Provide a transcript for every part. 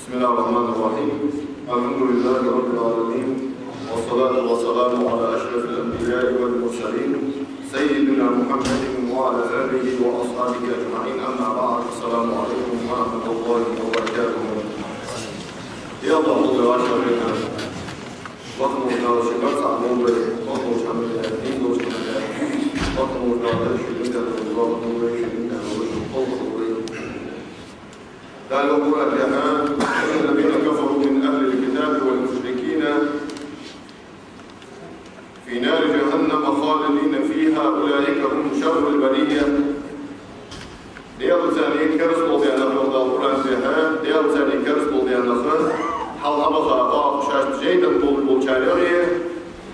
بسم الله الرحمن الرحيم. الحمد لله رب العالمين، والصلاة والسلام على أشرف الأنبياء والمرسلين سيدنا محمد وعلى آله وأصحابه أجمعين. أما بعد، السلام عليكم ورحمة الله وبركاته. يا الله وعشرة وقتنا شكر سعمون وقتنا شمل إنجلش وقتنا شمل قال القرآن إن الذين كفروا من أهل الكتاب والمشركين في نار جهنم خالدين فيها أولئك هم شر البرية. ديال ثاني كرسل ديال القرآن ديال ثاني كرسل ديال حال أبغى شاش جيدا بالشارعية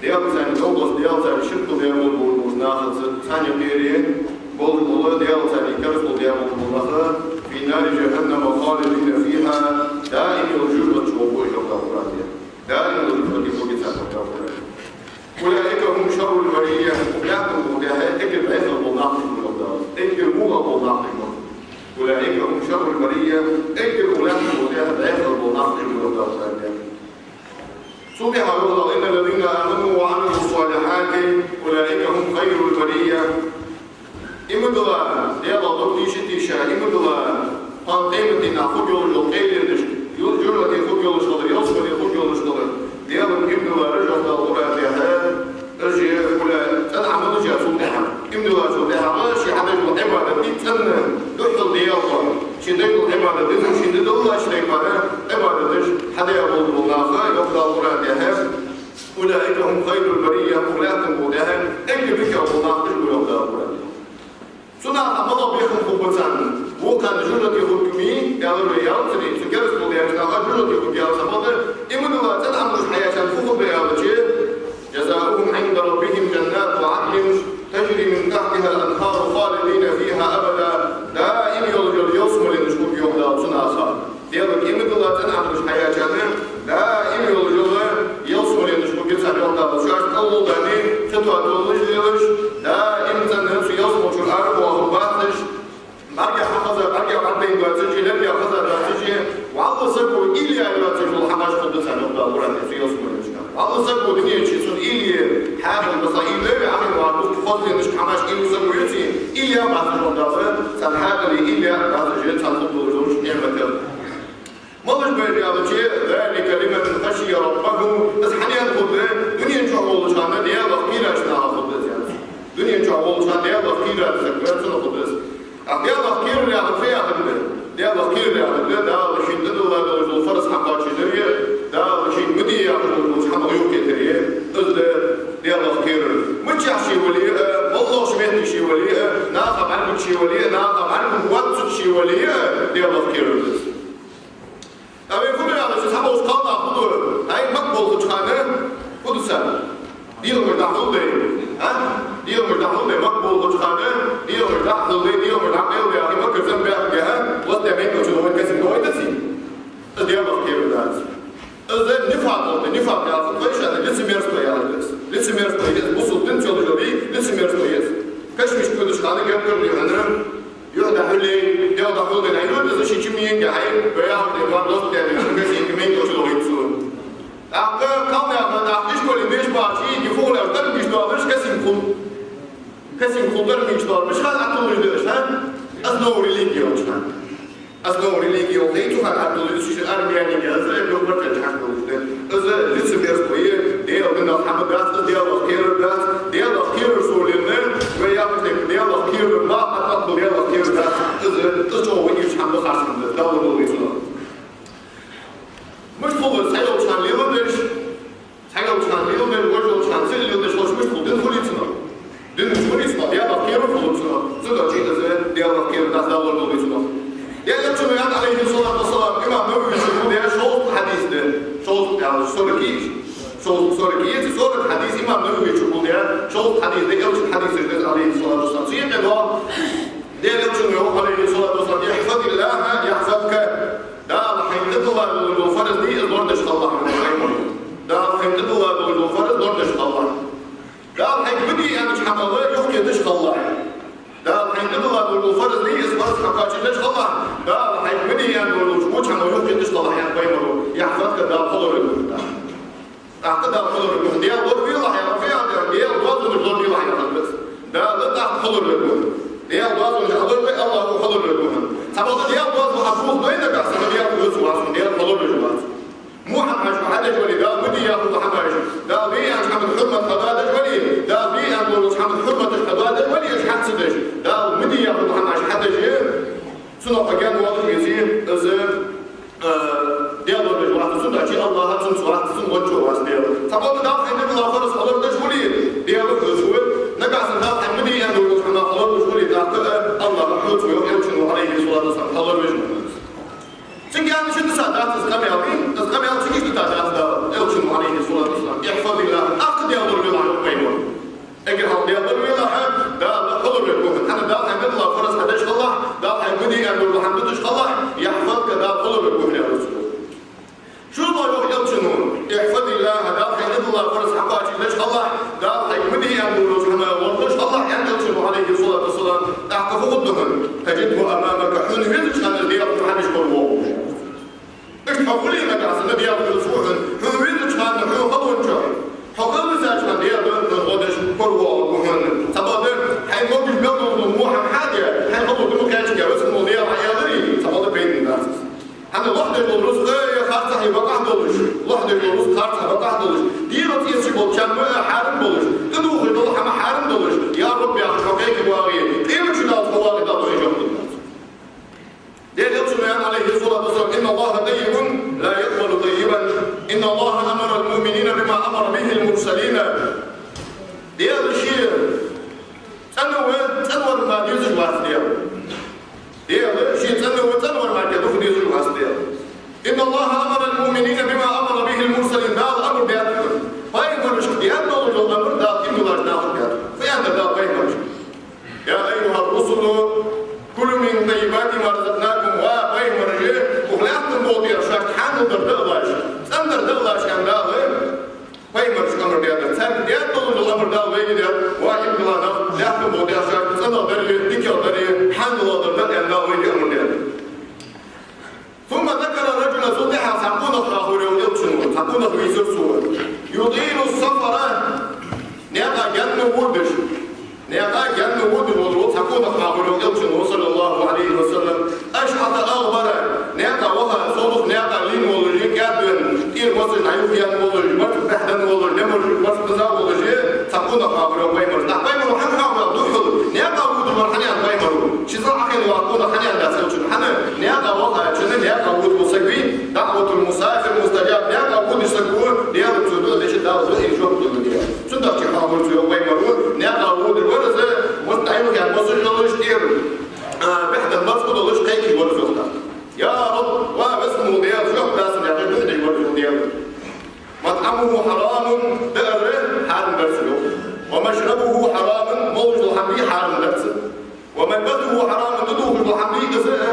ديال ثاني دوغس ديال ثاني شرط ديال بالناخذ ثاني قيرين بول ديال ثاني كرسل ديال بالناخذ في نار جهنم خالدين فيها دائم الوجود وشوفوا القرآن دائم الوجود يقول القرآن. أولئك هم شر البرية. يعلموا ده أجل عيسى بالناقش من القرآن أجل موغى بالناقش أولئك هم شر البرية. أجل أولئك ده عيسى بالناقش من القرآن. سبح الله إن الذين آمنوا وعملوا الصالحات أولئك هم خير البرية. إمدلا يا الله تيشتي شا إمدلا قيمتنا خذ يوم القيل يرجع لك خذ يوم الشغل يوصل خذ يوم الشغل يا الله إمدلا رجع الله فيها رجع ولا تنعم رجع صدها إمدلا صدها ماشي حدا يقول عبادة بيتنا دخل ديالله شديد العبادة دين شديد الله شريك معنا عبادة حدا يقول الله يقول الله فيها أولئك هم خير البرية. أولئك مودها أنت بك الله تقول الله سنة أمضى بيكم خبزان وكان جلد يخدمي قالوا لي يا سيدي سكرت بودي أنا جلد يخدمي يا سماضي إمن الله تنعم الحياة فوق بيالجي جزاؤهم عند ربهم جنات وعدن تجري من تحتها الأنهار خالدين فيها أبدا دائم يصمل نشوف يوم لا سنة ديالك إمن الله تنعم الحياة دائم يصمل نشوف يوم لا شاش الله داني فتوى تولج دائم تنفس يصمل الأرض مرجع حفظ مرجع عبدين باتجي لم يحفظ باتجي وعلى سبب إليا باتجي الحماش قدس عن الله قرآن في يوم المشكلة وعلى سبب دنيا شيء إليا حاجة بصائر لا عمل وعلوك فضل مش حماش إليا سبب يأتي إليا باتجي الله سان حاجة إليا باتجي سان خطوة جورج نعمة ما مش بيجي على شيء ذلك لمن خشي ربه بس حنيا الخبز دنيا شغل شان ديا وخيرة شنا الخبز يعني دنيا شغل شان ديا وخيرة سكرت الخبز أحيانا أفكير يا أخي أحمد يا أفكير يا أحمد ده شيء تدور على الفرس حقا شيء ده شيء مدي يا أخي حما يوكي تريه ده أفكير مش شيء ولي والله شميت شيء ولي ناقب عنك شيء ولي ناقب عنك وقت شيء ولي ده أفكير أبي يقول يا أخي سبعة وسقطنا خذوا هاي مقبول خدشانة خذوا سنة ديو مرتاحون ده ديو مرتاحون ده مقبول خدشانة ديو مرتاحون ده ديو مرتاحون ده أخي ما كذب بيها وسط منه شو هو كذب نوعي تسي ديو أفكير ده إذا نفاق يا أخي كويس هذا لسه ميرستو يا أخي لسه ميرستو يس بوصل تنشل جوري لسه ميرستو يس كش مش خدشانة كم كم يهنا يهدا حلي يهدا حلي نعيد إذا شيء كمية كهاي بياخد يقال لصق يعني كذي كمية توصل يتصل أخي كم يا أخي أخيش كل مش باشي يفول أرتب مش دارش كسم خضر مش دار مش خال أكل مش دارش ها أصله ريليجيون مش ها أصله ريليجيون ليه تفعل أكل ليش الأرمياني كذا يقول بركة تحكم إذا لسه بيرسويه ديال من محمد بس ديال أخير بس ديال أخير رسول الله وياك ديال أخير ما أطلب ديال أخير بس إذا تجوا ويجي محمد خاصم داود الويسلا مش فوق سيلو شان ليلودش سيلو شان ليلودش وجو شان سيلودش مش فوق دخوليتنا دين مشوريسنا ديال أخير فوقنا زود شيء إذا ديال أخير بس داود الويسلا ديال الجماعة عليه الصلاة والسلام إمام نووي يقول ديال شوط حديث ده شوط يعني سوركيش سوركية سورة حديث إمام نووي يقول ديال شوط حديث ده أول حديث ده عليه الصلاة والسلام شيء كده ديال الجماعة عليه الصلاة والسلام يحفظ الله يحفظك ده الحين تطلع الفرز دي الدردش الله ده الحين تطلع الفرز الدردش الله ده الحين بدي أنا مش حمله يحكي دش الله ده الحين الله دول فرض لي فرض حقاقي ليش الله دا حي مني يعني دول مش هم يروح يدش الله يعني بيمرو يحفظك دا خضر الدنيا أعتقد خضر الدنيا دور بيلا يا رفيع ديال دوازن دور بيلا يا بس دا لا خضر الدنيا ديال دوازن خضر بي الله خضر الدنيا سبب ديال دوازن أفروض بينك أصلا ديال دوازن واسم ديال خضر الدنيا مو حد حدا جولي دا بدي ياخذ حماش دا بي عن حمد حرمة قضاء جولي دا بي عن حمد حرمة القضاء جولي ايش حد سدش دا بدي ياخذ حماش حتى جي سنة فكان واضح يزيد از ديالو بجوات سنة شيء الله سن سوات سن وجه واس ديال سبب دا حين الله فرس الله جولي ديالو جول نقاس دا حمدي عن حمد الله جولي دا الله حوت ويوم عليه الصلاة والسلام الله بجوات سنجان شنو سادات تزكمي أو تجيش تتعداد أوشن عليه الصلاة والسلام يحفظ الله أقد يضرب الله يقيمون أجل هم يضرب الله دا خضر يقول أنا دا حمد الله فرس حدش الله دا حمدي أن الله حمدش الله يحفظك دا خضر يقول يا رسول شو الله يقول أوشنون يحفظ الله دا حمد الله فرس حقاقي ليش الله دا حمدي أن الله حمد ورش الله يعني أوشن عليه الصلاة والسلام أعقف الدهن تجده أمامك حين يدش أن الديار تحدش بالوضوء حقولي ما قاعد النبي يأخذ الصورة هو وين كان هو خلون جاي حقول زاج ما ديا بن غدش كروا وهن سبب حين موجود بينهم مو حاجة حين خلوا دمو كاتش جالس الموضوع عيالي سبب بين الناس هذا واحد يقولون إيه خارطة يبقى دولش واحد يقولون خارطة يبقى دولش ديرة يسيبوا كم حارم دولش تدوخ يدول حما حارم دولش يا رب يا حقيقي واقعي إيه مش ناس قوالي دولش يجمعون يقول عليه الصلاة والسلام إن الله طيب لا يقبل طيبا إن الله أمر المؤمنين بما أمر به المرسلين ديال الشيء تنور ما يزج واس ديال الشيء تنور ما يزج واس ديال إن الله أمر المؤمنين بما أمر به المرسلين دا الأمر بياتكم فايمرش ديال دول الأمر دا كم دولار ناخذ بياتكم فيانا دا فايمرش يا أيها الرسل كل من طيبات ما رزقناكم وبين مرجع وخلاصة الموضوع شاك حانو دردلاش أمر دردلاش كان داله بين مرجع أمر دياله سام ديال طول الأمر داله بين ديال واحد بلانا لاحظ الموضوع شاك سنة دري ديكي دري حانو دردل كان داله بين أمر دياله ثم ذكر رجل صدح سقونه خاهر يلشون سقونه يسرسون يطيل السفر نيابا جنة وردش نيقا جنة ود الوضوء تكون خاطر يلشن صلى الله عليه وسلم أشحط أغبر نيقا وها صدق نيقا لين ولجي كابن كير مصر نعيو فيها ولجي مرت بحدا ولجي نمر مرت بزا ولجي تكون خاطر وبيمر تحبيمر وحن خاطر دوحل نيقا ود المرحني عن بيمر شزر عقل وعقود حني عن داسل شن حنا نيقا وها شن نيقا ود مسكوي دعوة المسافر مستجاب نيقا ود يسكون نيقا تسودو ليش دعوة يشوف الدنيا شن داكي خاطر وبيمر نيقا ود ورزة مستعينه كان مصر لوش كير بحدا المفقود لوش كيكي ورزوخنا يا رب واسمه ديال شوف داسم يعجب بدي ورزوخ ديال مطعمه حرام بئر حرام برسلو ومشربه حرام موج الحمي حرام برسل وملبسه حرام تدوه الحمي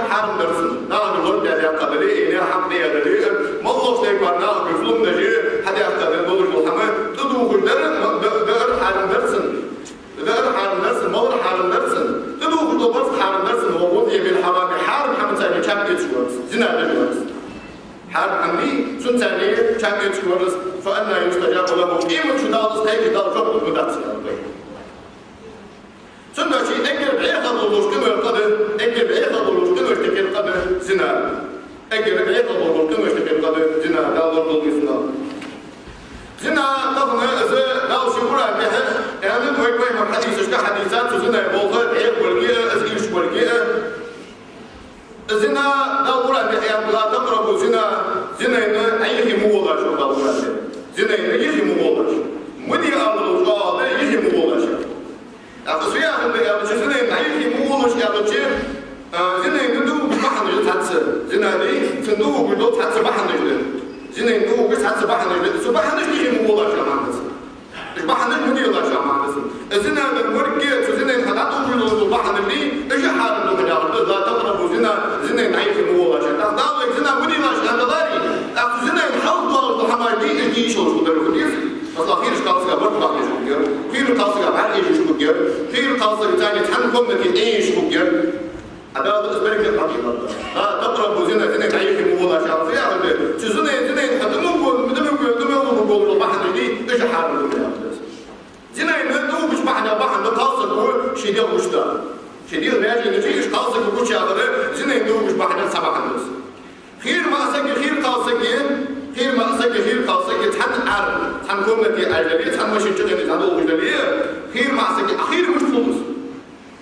حرام برسل نعم الغرب يا قدري إني حمي يا دليل ما الله سيكون نعم بفلوم نجي حد يقتدر موج الحمي تدوه بئر حرام برسل إذا حرم نفسه ما هو حرم نفسه تدوه بس حرم نفسه هو وضعي بالحرام حرم حمد ثاني كم يتشورس زنا بالورس حرم حمي سن ثاني كم يتشورس فأنا يستجاب له قيمة شو دارس هيك دار جبر المدرس سن شيء أجر بعيق الضلوش كم يقدر أجر بعيق الضلوش كم يشتكي قدر زنا أجر بعيق الضلوش كم يشتكي قدر زنا دار الضلوش زنا زنا طبعا إذا داو شبرا بها يعني ما يكون حديث إيش كحديثات زنا يبغى عيب والجيء إيش والجيء زنا داو برا بها لا تقربوا زنا إنه أيه موضع شو داو برا زنا إنه أيه موضع مدي أرض الجاد أيه موضع شو أقصيها هم يا بس زنا إنه أيه موضع شو يا بس زنا إنه دو ما حد يتحدث زنا دي صندوق بدو تحدث ما حد يجلس زين إنه بس حتى بحنش ليه موضوع شو عملت؟ إيش بحنش مدير الله شو عملت؟ زين هذا المركز زين هذا تقول له بحن لي إيش حال إنه كذا لا تقربوا زين نعيش موضوع شو ده زين مدير الله شو هذا داري أخذ زين حاول الله حماي دي إيش شو ده كذي بس أخير شخص قبل ما يجي شو كير خير خاصة بعد إيش شو كير خير خاصة ثاني تحنكم نتي إيش شو كير زين حتى مو بحد دي ايش حارب زين نو مش بحنا قاصد شي ديال وش ده شي ديال راجل نجي ايش قاصد وش هذا زين نو مش بحنا سبع الناس خير ما أسقي تحن عرب تحن كومتي أجنبي تحن ماشي تجني تحن دوغ أجنبي خير ما أسقي أخير مش خلص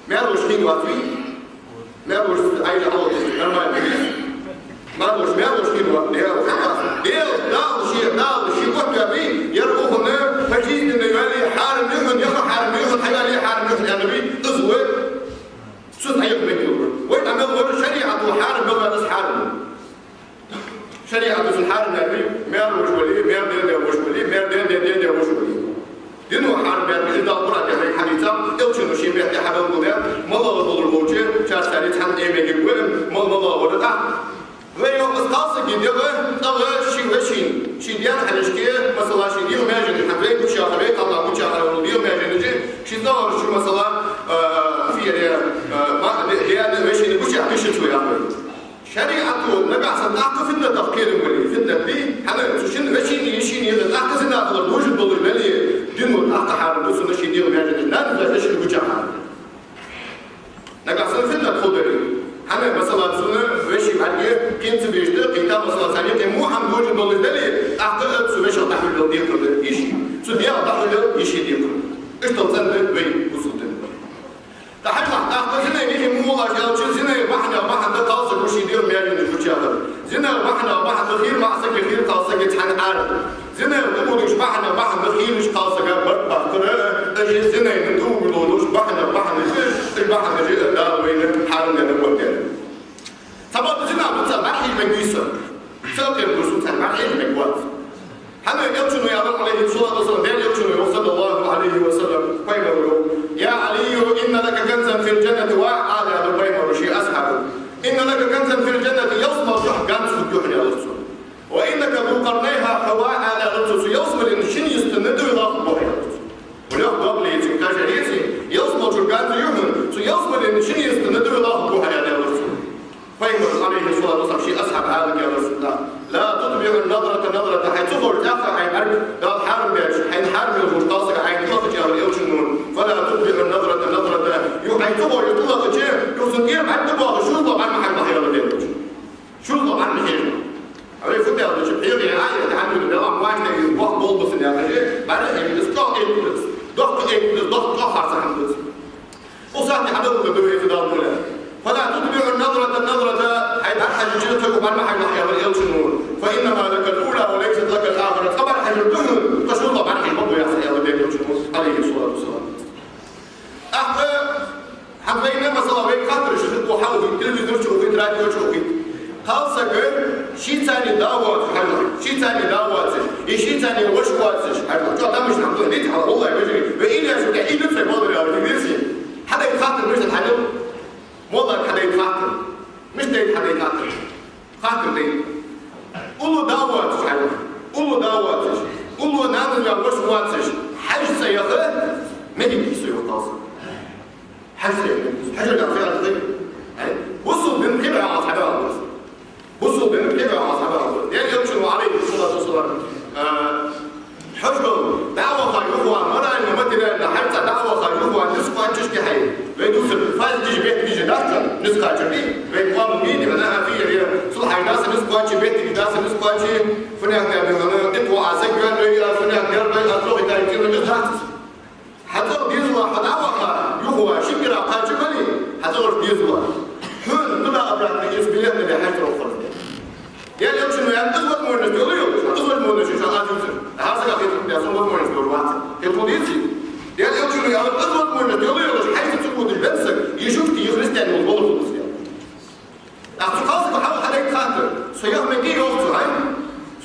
ما روش خير واتي ما روش أي جهود ما روش خير واتي دال شيء وقتي يرقوهم فجيت إنه يالي حارم يخن حيالي حارم يخن أجنبي أزوج سود أيق بينهم ويتعمل ورا شريعة وحارم بغير حارم شريعة الحارم النبي مير وجولي مير دين وجولي دينو حارم يعني إذا قرأت يعني حديثا إلشنو شيء بيحكي حبل موديل ملا وضل الموجة شاس ثاني تحن إيمي جوين ملا ورد ويوم استقصد يديه طبعا شيء ديان حنشكي مثلا شيء ديو ماجن حبلي بتشاهري طلع بتشاهر ديو ماجن نجي شيء ظهر شو مثلا في ما ديان ماشي بتشاهر شو يعني شريعته نبع صدقه في التفكير المولي في النبي حنا شنو ماشي يشين يدقق سنا على الوجود بالمالي دينو الحق حارب وسنا شي ديو ماجن الناس لا شيء بتشاهر نبع صدق في الخبري حنا مثلا سنة وشي بعدين كنت بيجد كتاب مثلا ثاني مو هم وجود بالمالي أعتقد سويش تحويل ديكم يشي سوديا تحويل يشي ديكم إيش تنزل بين وسطين تحت أعتقد زين يجي مو الله جل زين واحد قاصد وشي ديو ماجن الوجهة زين واحد خير ما أسك خير قاصد يتحن عارف زين نقول إيش واحد خير مش قاصد بقى زين ندور إيش واحد جيل دار وين حارنا نقول طبعا زين بتصير مرحي مجلسة سألت الرسول عن مرحي مجوات حنا يقولون يا رب عليه الصلاة والسلام دين يقولون صلى الله عليه وسلم قيمه يا علي إن لك كنزا في الجنة وعلى هذا القيمه شيء أصحابه إن لك كنزا في الجنة يصمر كنز الجحر يا رسول وإنك ذو قرنيها حواء على رسول يصمر إن شن يستندوا إلى الله يا رسول ولو قبل يتكاجريتي يصمر كنز يحن يصمر إن شن يستندوا إلى الله يا رسول قيمه عليه الصلاة والسلام شيء أصحاب هذا يا رسول الله لا تطبع النظرة حيث تخرج تأخذ حين أرك لا الحرم بيش حين حرم المرتصق حين تطلق يا ريال شنون فلا تطبع النظرة حين تخرج يطلق شيء يوصل كيف حين تبغى شو طبعا ما حد بخير بدينه شو طبعا محير عليه فتى هذا شيء حيري عاية تحمل النظام واحد يبغى بول بس يا أخي بعدين يسقط إبليس ضغط آخر سحمد وصارت حدود الدنيا في دار المولى فلا تطبع النظرة حيث أحد جلتك وبعد ما حد يا ريال شنون فإنما لك الأولى وليست لك الآخرة طبعا حجرتهم تشوط طبعا حيبقوا يا أخي أبو ديك عليه الصلاة والسلام حبينا مثلا وين خاطر شفتوا حاولوا التلفزيون شوفوا راديو شوفوا خاصة شيء ثاني دعوة شيء ثاني دعوة شيء ثاني وش واتش جو ده مش نعمل ليه على والله بيجي وإلا شو ده إيه نفسه بقدر يا رجال حدا يخاطر مش الحلو والله حدا يخاطر مش ده حدا يخاطر خاطر ده قولوا دعوة قولوا نعمل يا وش واتش حاجة سياخد ما يجيسوا يختصر حاجة ده فعلا ده وصل من كده على أصحابه وصل من كده على أصحابه يعني يمشوا عليه الصلاة والسلام حجر دعوة خيروها مرة إنه مثلا حتى دعوة خيروها نسخة تشكي حي بيدوس الفاز تيجي بيت تيجي دكتور نسخة تشكي بيت قام مين معناها في صلح الناس نسخة تيجي بيت تيجي ناس نسخة تيجي فنيك يعني إنتوا عزيز يعني فنيك يعني أطلق تايتين نسخة حتى بيزوا حدعوة يهوى شكرا قال شكلي حتى بيزوا هون بدا أبرد نجيس بلاد اللي حاجة أخرى يعني يمشي يعني أزود مونس يقولوا أزود مونس إن شاء الله تنسى هذا كذا أزود مونس بالوقت البوليسي يعني يمشي يعني أزود مونس يقولوا حيث تقول البنسك يشوف كي خريستيان والبول فلسطين أخذ بحاول حدا يتخاطر سياق مجيء يوصل هاي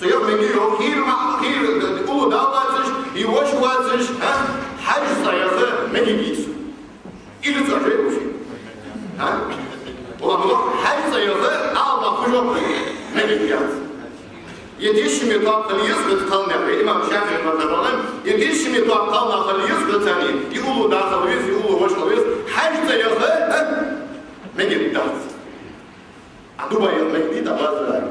سياق مجيء هير مع هير يقولوا دعواتش يوشواتش حاجة سياق مجيء بيس إلى تعرف وشي ها والله حاجة سياق أعظم خجوب مجيء بيس يديش ميطاب خليص بتقلنا الإمام الشافعي مثلا يديش ميطاب قلنا خليص بتاني يقولوا دا خليص يقولوا وش خليص حاجة سياق مجيء بيس عدوبة يوم مجيء تبازل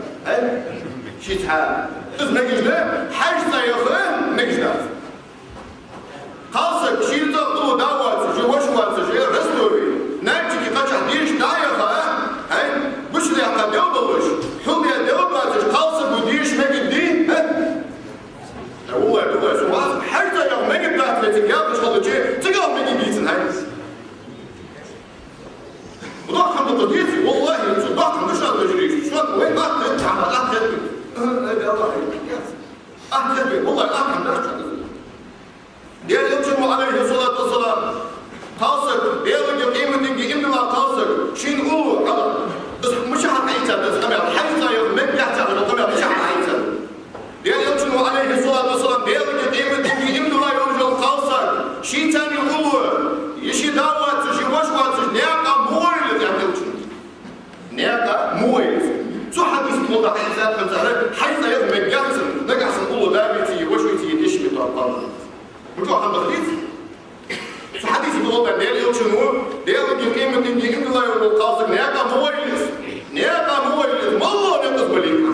شيتها إذا حاج سيخون نجدات خاصك شيء تقول دعوات شيء وشوات شيء رستوري نأتي كي تجح ديش دايخة هاي بش لي حتى ديوبلش حل يا ديوبلش خاصك وديش مجد دي والله سواء حاجة يوم مجد دات لتجاب مش هذا شيء تجاب مجد ديتن هاي وضعك عند قضيتي والله وضعك مش هذا جريش شو وين ما تعمل أحتفل والله أحكم لا ديال يوم عليه الصلاة والسلام قاصد ديال يقيم الدين إن الله قاصد شين هو على مش حقيقة بس أنا حقيقة يوم ما يحتاج أنا طبعا مش حقيقة ديال يوم عليه الصلاة والسلام ديال يقيم الدين إن الله يوم قاصد شين ثاني هو يشي دعوات يشي وشوات نياقة مويل يعني نياقة مويل شو حديث موضع حيث مثلا حيث يوم الجالس نجح نقول دامتي وشويتي يدش بطرقان بتوع هم حديث شو حديث موضع ديال يوم شنو ديال القيمة دي إن الله يقول قاصد نياقة مويل ما الله ينقذ بالي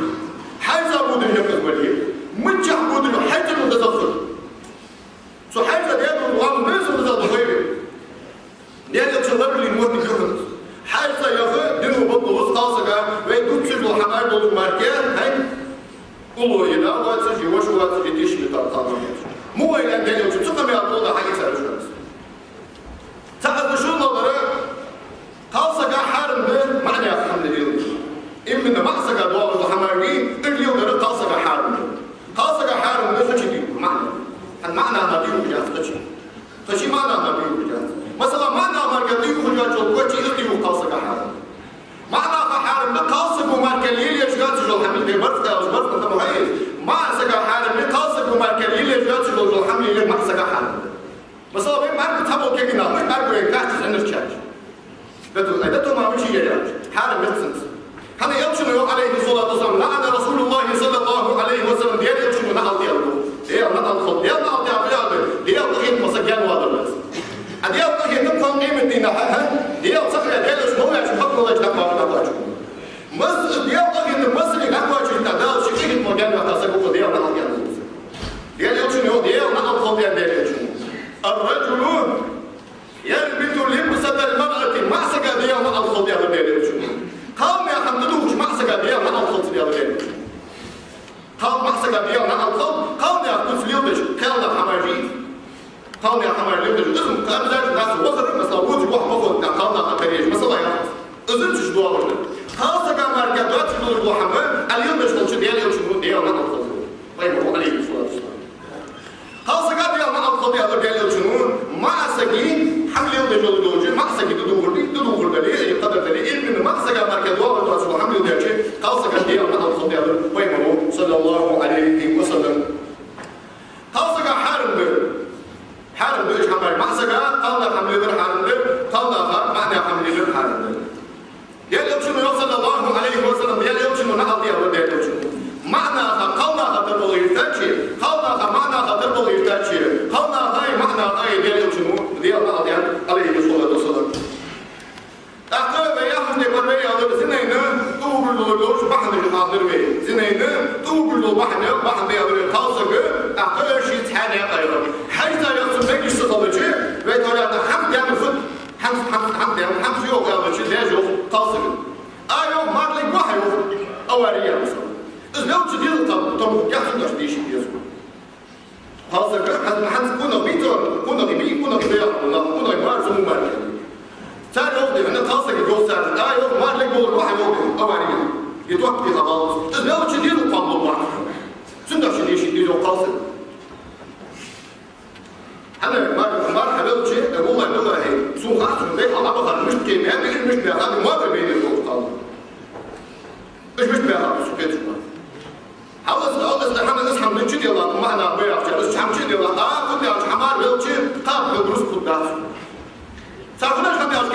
حيث أبود ينقذ بالي متجح بود حيث المتزفر شو حيث ديال الله بس المتزفر ديال الشباب اللي موت نكمل حيث ياخذ دينه بطل قاصقة ويدوب شغل حماية بطل ماركان هاي قولوا إلى واتسجي وشو واتسجي تيش بطرقان مو إلى أن دينه تقوم يقول ده حاجة سأل شو تعرف شو نظرة قاصقة حارم به معنى الحمد لله إما معصقة دوار الحماية اليوم ده قاصقة حارم به فشدي معنى ما بيقول جاز فشي معنى ما بيقول جاز مثلا معنى ماركتيو خجاج القوتي إلتيو قاصقة حارم معنى حارم قاصق وماركليل يشغل شغل حمل دي برفقة أو برفقة تمهيز معصقة حارم قاصق وماركليل يشغل شغل حمل معصقة حارم مثلا بين مارك تابو كينا مش مارك ينكاش عند الشاش ده ما مش يجاج حارم بسنس هذا يلشن عليه الصلاة والسلام لعن رسول الله صلى الله عليه وسلم ديال يلشن نقل ديال نقل خط ديال نقل ديال طحين مسكان وادرس ديال طحين تبقى قيمة دينا ديال صخرة ديال شنو يعني حق الله يجنب ما مس ديال طحين المصري نقل شيء تدال شيء مجال وتسقط ديال نقل ديال يلشن ديال نقل خط ديال يلشن الرجل يلبس لبسة المرأة معسكة ديال نقل خط ديال يلشن قام يحمدوش معسكة ديال نقل خط ديال يلشن قام معسكة ديال نقل خط قام يحمد ليبش قال حماجي قال يا حماجي ليبش اسم قام ذاك الناس وخر مثلا وجه واحد بقول قال قريش مثلا يا أزلتش دوار خاصة كماركة دوات في الوجه حمام اليوم بيشتغل ديال يلشن ديال نقل خط طيب هو عليه الصلاة والسلام خاصة ديال نقل خط ديال يلشن معسكين حمل يوم ديال دوجه معسكين تدور بالي يقدر بالي إلمن معسكة ماركة دوات في حمل ديال شيء خاصة ديال نقل خط ديال ويمه صلى الله عليه وسلم خاصة حارم بإيش حمل معسكة قال حمل يدر حارم قال معنى حمل يدر حارم ديال يلشن صلى الله عليه وسلم ديال يلشن نقل ديال يلشن معنى قالنا تربو يرتاجي قالنا معنى تربو يرتاجي قالنا هاي معنى هاي ديال يلشن ديال نقل ديال عليه الصلاة والسلام أقول ياخذ بربي هذا زنينا توبل لوش بحن الحاضر به زنينا توبل بحن بهذا خاصة أقول شيء ثاني غيره حيث يقصد بيجي استطلاعي بيتولى حمد يعني فد حمد يعني حمد يوم هذا شيء ده جو خاصة أيوه ما لك واحد أوريا مثلا إذا لو تدير طب يحصل نفس الشيء يسوي خاصة حد كنا بيتر كنا بيبي كنا بيبيع كنا يمارس ممارسة ثاني يوم أنا خاصة الجو ثاني يوم ما لك بقول واحد يوم أوريا يتوقف خلاص إذا لو تدير قبل واحد سنة شيء قاصد أنا ما حبيت شيء والله هي سوق خاص من بيت الله بخر مش كيمياء مش بياخذ ما بين الوقت مش بياخذ سوق كده حاول حمد نصحى من جدي الله ما أنا بيع بس حمد جدي الله كنت يا حمار بيوتشي قاب بدرس كودات سافرنا كنا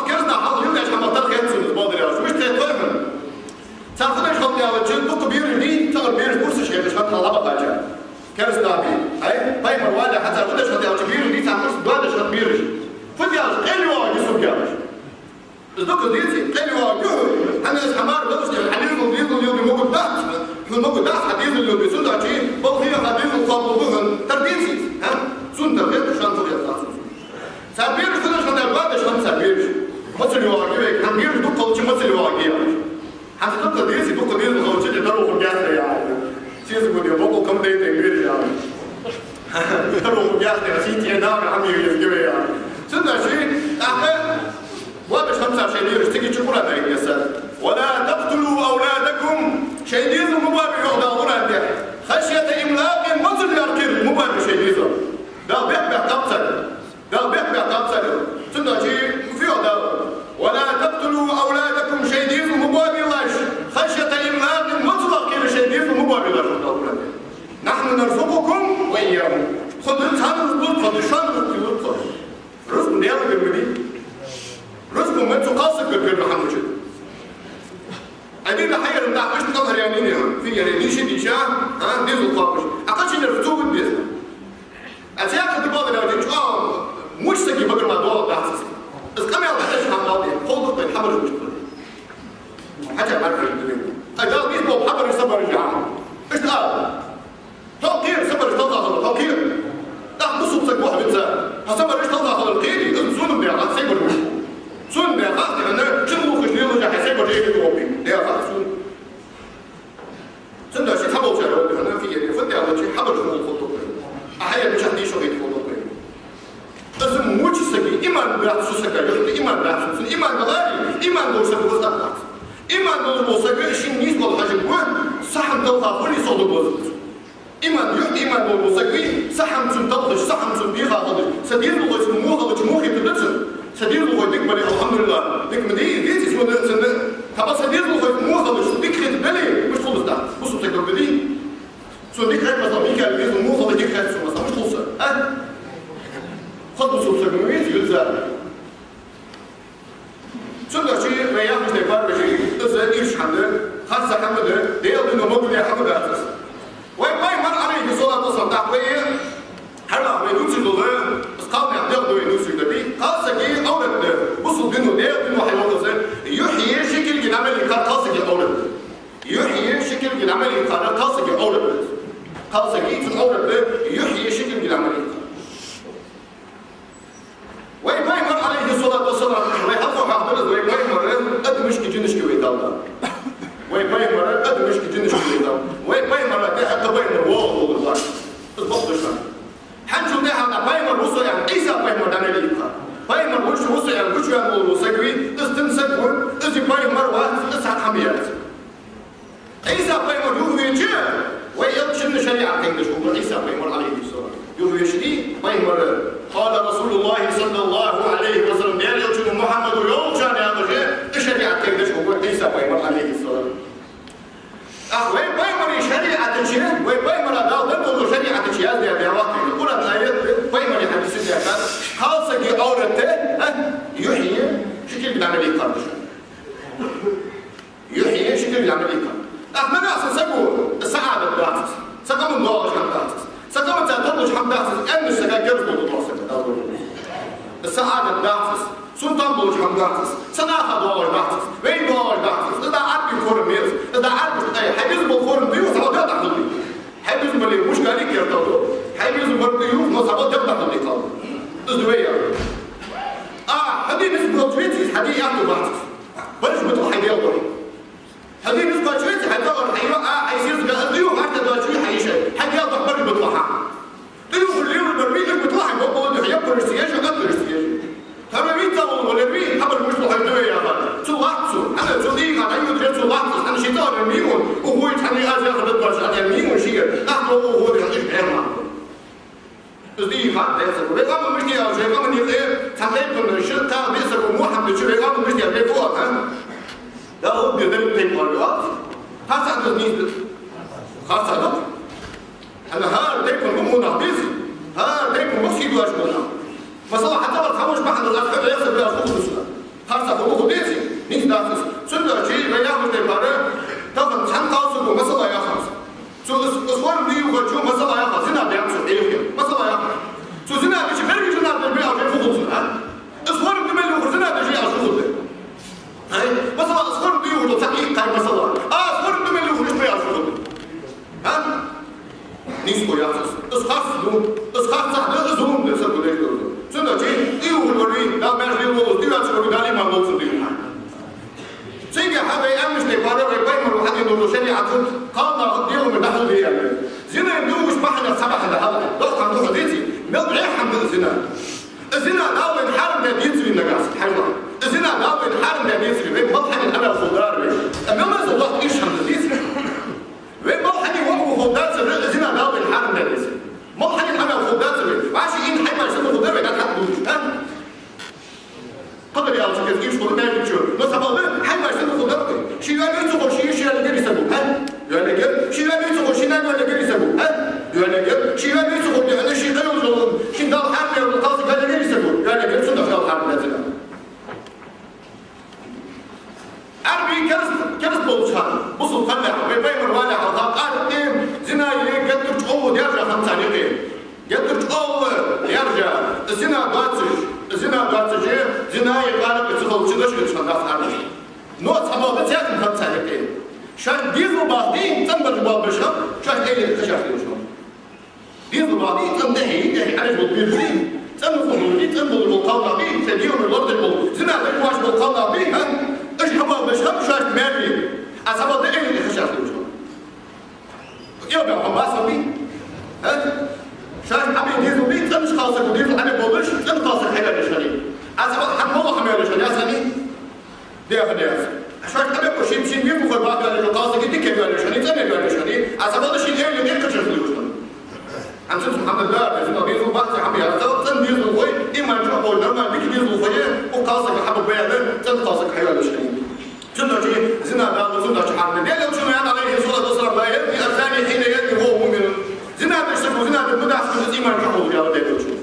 كرسنا حاول يوم يا حمار ترخيص البودر يا مش تفهم سافرنا كنا يا وجه بق بير دي تقدر بير كورس شيء مش هتطلع الله بقى كرس دابي أي طيب الوالد حتى قدش هذا الكبير دي تعمل دوالش كبير فدياش قلي واجي سوقياش الذكر ديتي قلي واجي أنا حمار بس الحليب وديته اليوم موجود تحت موجود ده حديث اللي بيسود عشان بقى هي حديث القابلون تربيتي ها سون تربيت شان تربيت سابير كده شان البعض شان سابير مثل يواجهك هنجيب دوك قوتي مثل يواجهك حتى دوك ديسي دوك ديسي قوتي تدرو في الجاز يعني سيز بودي بوكو كم داي تنجير يعني تدرو في الجاز يعني سيتي نام عمي يجيب يعني سنة شيء أخي وابش خمسة شيء يشتكي شكرا ده يسال ولا تقتلوا أولادكم شيء مبارك يغدغون به خشية إملاق مصر يركض مبارك شيء ده بيحبع قبصر ده بيحبع قبصر سنة شيء في هذا ولا تقتلوا أولادكم شيء مبارك خشية إملاق مطلق شيء مبارك نحن نرزقكم وإياهم خذ الثاني خذ الشان رزق ديالك بالمدينة رزق ما تقاصك بالمحمد شد أدين حير مدح مش تظهر يعني في يعني ديش ديشا ها ديز القابش أقل شيء نرفتوه بالديز أتياك تبغى لو جيت مش سكي بقدر ما دوا بحث بس كم يوم تحتاج حمادي خلط بين حمر ومشتري حاجة بعرف الدنيا أجل ديز بو حمر يصبر الجامعة إيش قال توكير صبر يطلع توكير لا بصوا بسكوها بتزا هصبر إيش تطلع على القيدي زون بيعات سيبر زون بيعات لأن شنو خش ليه وجه سيبر جاي يدوبي بيعات زون سند شيء حبوا شروا أنا في يعني فدي على شيء حبوا شنو الخطوط أحيانا مش عندي شو يدخل خطوط لازم موجي سكي إيمان بيعات شو سكي يحط إيمان بيعات شو إيمان غالي إيمان دور سكي وسط بيعات إيمان دور سكي شيء نيس ولا حاجة بقول صح متوقع فلي صوت بوز إيمان يحط إيمان دور سكي صح متوقع صح متوقع هذا سدير لغة الموه هذا جموه يتبتسم سدير لغة ديك بلي الحمد لله ديك مدي ديت اسمه سنة تبى سدير لغة الموه هذا ديك خيط بلي مش خلص ده بصوا تقدر بدي سو ديك خيط مثلا ميكا اللي بيزو الموه هذا ديك خيط مثلا مش خلص خد بصوا سكميت يلزق شو ده شيء ما يعرفش تبار بشيء إذا إيش حمله خاصة حمله ده إنه ما بدي حمله أساس وين مر عليه الصلاة والسلام تعبيه هلا وينوسي دولار اسقاط يعتقدوا وينوسي دبي خاصة كي أولد بصوا دينه ده دينه حيوان زين يحيي شكل جنامل الكار خاصة كي أولد يحيي شكل جنامل الكار خاصة كي أولد خاصة كي في الأولد ده يحيي شكل جنامل الكار وين مر عليه الصلاة والسلام ويحطوا حاضر وين مر قد مش كجنش كويتاودا وين مر قد مش كجنش كويتاودا وين مر ده حتى بين الواو والله الضبط شان حنشوف ده هذا بايمر وصل يعني عيسى بايمر ده اللي يبقى بايمر وصل يعني وش يعني وصلوي استنسكون إذا بايمر واحد تسعة حميات عيسى بايمر يهوي جاء ويقشن شريعة كينش هو عيسى بايمر عليه الصلاة يهوي شديد بايمر قال رسول الله صلى الله عليه وسلم يا يوم محمد يوم كان هذا شيء الشريعة كينش هو عيسى بايمر عليه الصلاة وين بايمر شريعة شيء وين بايمر هذا ضمن شريعة شيء هذا يا واقع يقول الآيات بايمر يحدث لي كذا خاصة كي أورته يحيي شكل بالعملية قردش يحيي شكل بالعملية قرد من أصلا سقوا السعادة بتاعتك سقوا من ضوء حمداتك سقوا تطلع حمداتك أن السكاكر تطلع السعادة بتاعتك سلطان بوش حمداتك صناعة ضوء بتاعتك وين ضوء بتاعتك إذا عربي كورم ميرس إذا عربي حديث بالكورم بيوت أو ده تحضر حديث باللي مش كاريك يرتضوا حديث بالبيوت مصابات ده تحضر لي ازدوية حديث بالجويتي حديث يعطوا بعض بلش بتروح حديث يضري حديث بالجويتي حتدور حيصير ضيوف حتى بالجويتي حيشي حديث يضرب بري بتروحها ضيوف اليوم البرميل بتروح يبقى يبقى السياج وقدر السياج ترى مين طول ولا مين حبل مش محدوية يا فندم شو لاحظوا أنا صديق أنا يدرس شو لاحظوا أنا شيطان الميون وهو يتحني أزياء خدت أنا الميون شيء أحمد وهو يحتاج بيعمل صديق هذا يسأل ويقام مشتي أو شيء قام يقول تحليل من الشرطة كان بيسأل محمد شو يقام مشتي أو بيفوق لا هو بيقدر يتكلم الوقت خاصة عند الناس خاصة ده أنا هذا تكلم مو نابيز هذا تكلم مقصد واش منا مثلا حتى لو تحوش بعض الأشخاص يحصل بها خطوط السنة خاصة خطوط ديسي نيجي دافس سنة شيء ما يأخذ تبارة تفهم حن قاصد ومثلا يأخذ شو أسوار دي وجو مثلا يأخذ سنة بيعمل إيه مثلا يأخذ شو سنة بيجي غير سنة بالبيع وغير خطوط سنة أسوار دي ملو سنة بيجي على خطوط هاي مثلا أسوار دي وجو تحقيق كاي مثلا أسوار دي ملو وغير بيع خطوط nisko yapsız. Iskartsahdı ızılım dese bu değil gördü. Sonra ki, iyi uğurları, da merhil olur, diyor açık dali man olsun diyor. Çünkü haber emmişte para ve baymalı hadi nuru şeriatı kalma diyor mu daha diyor. Zina diyormuş bahane sabahında hala. Doktan doğru dedi. Mevdu'ya hamd zina. Zina dağın harımda diyetri negas hayvan. Zina dağın harımda diyetri ve malhani ana khudar ve. Ama Allah iş hamd diyetri. Ve malhani ve khudar ve zina dağın harımda diyetri. malhani ana khudar ve. Aşı in hayvan sana khudar ve kat duruş. قدر يا أخي كيف يشتغل ما يمشي بس هذا حي ما يصير خدمته شيء يعني يدخل شيء اللي جري يسوي ها يعني كيف شيء يعني يدخل شيء اللي جري يسوي ها يعني كيف شيء يعني يدخل يعني شيء غير يوصل شيء ده حرب ولا قاصد قال جري يسوي يعني كيف صدق ده حرب لازم أربي كرس بوشان بصوا خلنا بيبين ولا هذا قال إيه زنا يقدر تقوم يرجع خمسة دقيقة يقدر تقوم يرجع زنا باتش زنا باتجي زنا يقارب يتخل تشدش يتشدش نفعله نوع سبب تيجي خمسة دقيقة شان ديزو بعدين تنبر بالبشر شان إيه اكتشاف يوشون ديزو بعدين تنتهي على البيرفين تنبر بالقاضي بيه تديهم الأرض البول زنا بيواش بالقاضي بيه ها إيش حباب بشر شان مالي أسبب ده إيه اكتشاف يوشون يبقى حماسة بيه ها شايف حبي ديزو بيه تمش خاصك وديزو أنا بقولش تم خاصك حاجة لشاني أسبب حد والله حماية لشاني أساني دي أخدياس شايف حبي بقولش مشين بيه مخل بعض قال له خاصك دي كيف لشاني تاني لشاني أسبب ده شيء إيه اللي كتشر في لشاني أمسك سبحان الله ديزو ديزو بعض حمي أسبب تم ديزو خوي إما نروح أقول لما بيك ديزو خوي وخاصك حبي بيعمل تم خاصك حاجة لشاني شنو شيء زنا ده زنا شحن ده لو شنو يعني عليه الصلاة والسلام لا يبني الثاني حين يبني هو مؤمن زنا بيشتغل زنا بالمدافع من الإيمان شحوه يا ولد يلوشون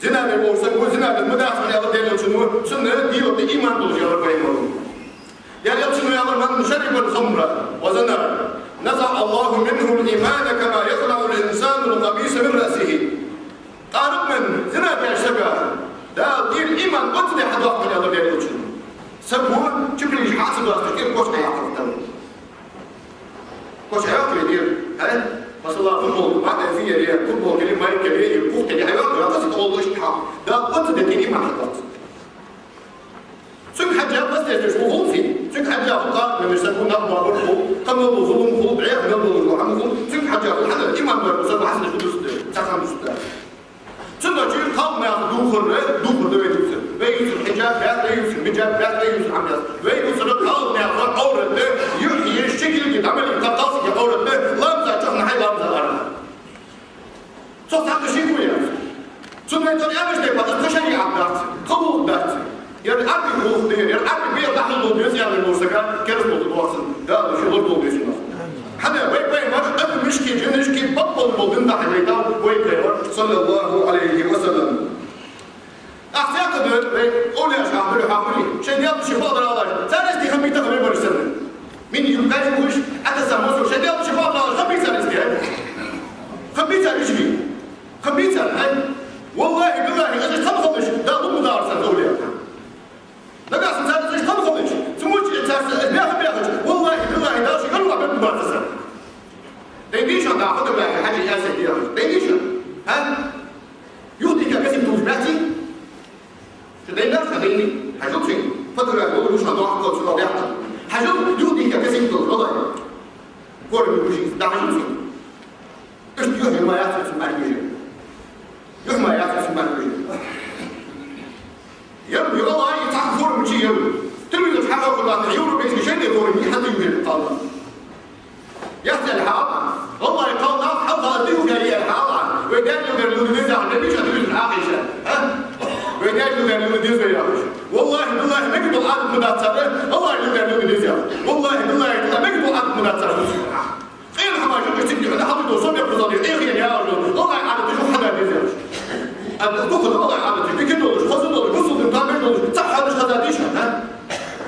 زنا بالمورسك وزنا بالمدافع يا ولد يلوشون شنو ديو الإيمان دول يا ولد يلوشون يا يلوشون يا ولد من شرب الخمر وزنا نزع الله منه الإيمان كما يخلع الإنسان القميص من رأسه قارب من زنا بيشتغل ده دير الإيمان قتل حد وقت يا ولد يلوشون سبون تبريج حاسب واستكير كوش حياة كوش حياة يدير ها مثلا فوتبول بعد في ريال فوتبول كلي ماي كلي الكوخ كلي حيوان لا تصير تقول إيش حق ده قط ده تيجي مع حدات سك حاجة بس تشوفون فيه سك حاجة قال من يسمون نبض برضو قبل الظلم خلود عيب قبل الظلم خلود سك حاجة هذا الإمام برضو حسن الحدوث ده تفهم السودان سنة جيل قام ما دوخر ده ويجوز الحجاب لا يوز الحجاب لا يوز العمل ويجوز القاضي ما يفعل عورة ده يحيي الشكل اللي عمل القاصي عورة ده لمزة شفنا حي لمزة الأرض صوت هذا شيء كويس سنة ترى أنا مش نبغى تشري عبدات قبول دات يعني أربي خوف ده يعني أربي بير داخل الدنيا يعني الموسيقى كيف بتتواصل ده شيء غير طبيعي هذا وين ما قبل مشكي بطل بودن ده حيدا وين صلى الله عليه وسلم أحسن قول يا شعب حاولي شيء يابد شيء فاضل الله سالستي خميت خميت برسالة من يمكن يقولش أتسامح شيء يابد شيء فاضل الله خميت سالستي خميت سالستي خميت سال والله بالله إذا خمخمش ده ضم دار سالولي لا قاس سالستي خمخمش سموش بياخد والله بالله ده شيء قالوا عبد ما تسال دينيش أنا أخذ بقى حاجة أسد يا دينيش ها يوديك كاسم توجباتي شدينا شديني حاجات شيء فترة يقولوا شو هذا حقه شو هذا حقه حاجات يوديك كاسم توجباتي كور بيجي ده حاجات شيء إيش يوم ما يأخذ في المرجع يوم ما يأخذ في المرجع يوم الله يتعب فور مشي يوم تلميذ الحاجة كلها يورو بيجي شيء يقول مين حد يقول القاضي يسأل الحاضر الله يقول ناس حظ أديه جاي الحاضر ويدعي له بالنزاع النبي شو تقول العاقشة ها ويدعي له بالنزاع العاقشة والله بالله ما قبل عاد مناصرة الله يدعي له بالنزاع والله بالله ما قبل عاد مناصرة غير حماش تجتمع على حظ وصوب يقصد إيه يا رجل الله يعاد تشوف حدا بالنزاع الدكتور الله يعاد تفكر له خصوصا القصة الطابع له صح هذا خداديش ها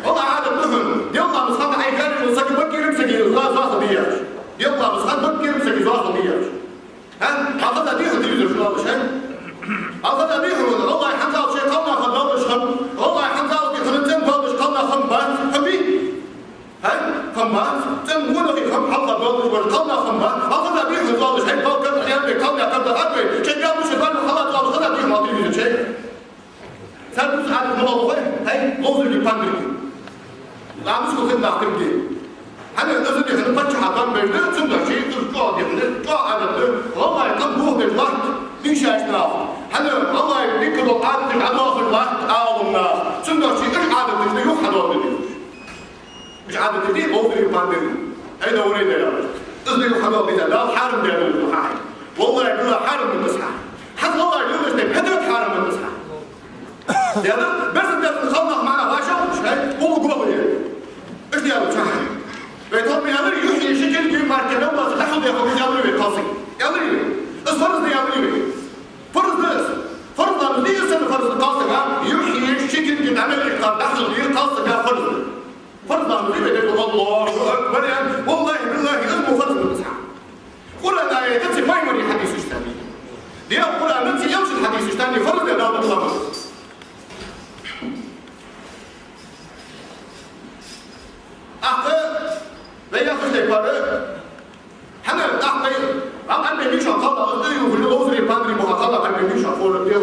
والله عاد الطفل يلا مصحاب أي كان يوصل بكير مسكين الله صاحب بياش يلا مصحاب بكير مسكين صاحب بياش ها هذا دي حديث شو هذا شيء هذا دي هو الله يحمد الله شيء قلنا خلاص خم الله يحمد الله خلتين بالش قلنا خم بات خبي ها خم بات تم ولا في خم حظ بالش قلنا خم بات هذا دي هو الله شيء Lamış kokun daxil değil. Hani özür dilerim kaç hatam verdi, tümler şeyi ırkı adetli, adetli, vallahi kan bu bir vakit bir şeysine. Hani vallahi bir kilo adetli adakır vakit ağlımla, tümler şeyi ırk adetli yok hadı diyor. مش عادة دي موضوع يقدم هيدا وريد يا رب اصبر الخبر بذا لا حارم ده الحاج والله يقول حارم من المسحه حتى والله يقول لك هذا حارم من المسحه يعني بس انت تخلص معنا باشا مش هيك هو قبل يعني ايش دي يا صاحبي بيطلب من امر يحيي شكل كيف ماركه لو ما تحط يا اخوي يا ابني قاسي يا ابني الفرض يا ابني فرض ناس فرض دي يسمى فرض قاسي يحيي شكل كيف عمل اقطاع تحصل دي قاسي يا فرض فرض عملي يقول الله اكبر يعني والله بالله اسمه فرض المسحه قران ايه تمشي ما يمر الحديث الثاني دي القران انت يمشي الحديث الثاني فرض يا داود الله اخي لا ياخذ لك بره حنا اخي عم بيمشي على خطا قضيه في الاوفري باندري محاضره عم بيمشي على فوق الديو